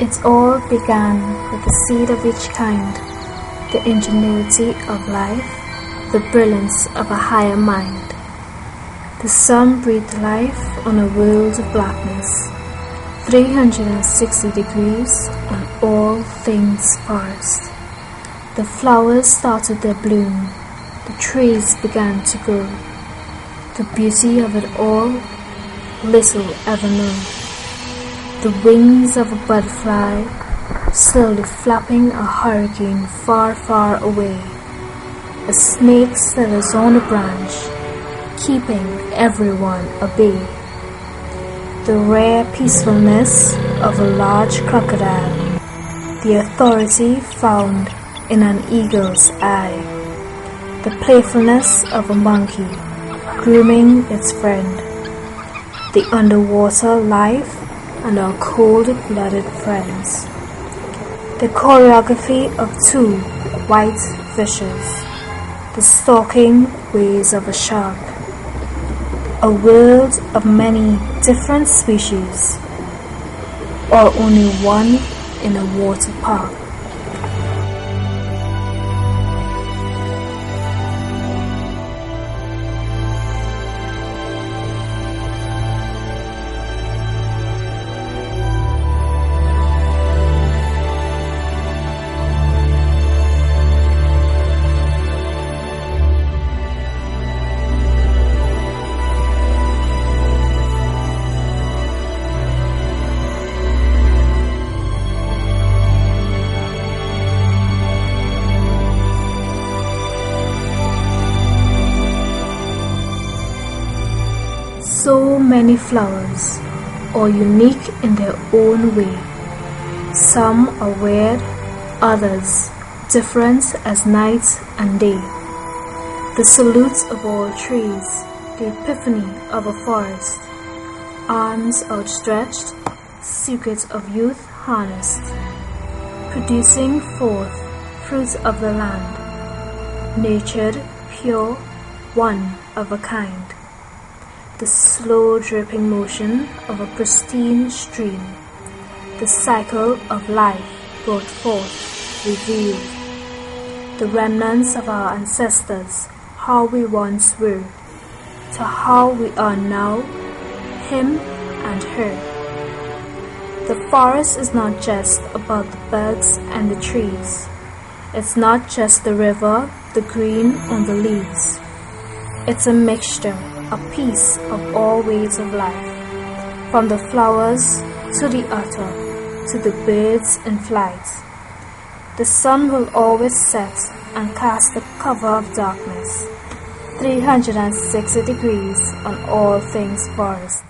It all began with the seed of each kind, the ingenuity of life, the brilliance of a higher mind. The sun breathed life on a world of blackness, 360 degrees on all things forest. The flowers started their bloom, the trees began to grow. The beauty of it all, little ever known. The wings of a butterfly, slowly flapping a hurricane far, far away. A snake slithers on a branch, keeping everyone at bay. The rare peacefulness of a large crocodile, the authority found in an eagle's eye. The playfulness of a monkey, grooming its friend. The underwater life and our cold-blooded friends. The choreography of two white fishes. The stalking ways of a shark. A world of many different species, or only one in a water park. So many flowers, all unique in their own way. Some are weird, others different as night and day. The salute of all trees, the epiphany of a forest. Arms outstretched, secrets of youth harnessed, producing forth fruits of the land. Nurtured, pure, one of a kind. The slow dripping motion of a pristine stream, the cycle of life brought forth, revealed, the remnants of our ancestors, how we once were, to how we are now, him and her. The forest is not just about the bugs and the trees. It's not just the river, the green on the leaves. It's a mixture, a piece of all ways of life, from the flowers to the otter, to the birds in flight. The sun will always set and cast a cover of darkness, 360 degrees on all things forest.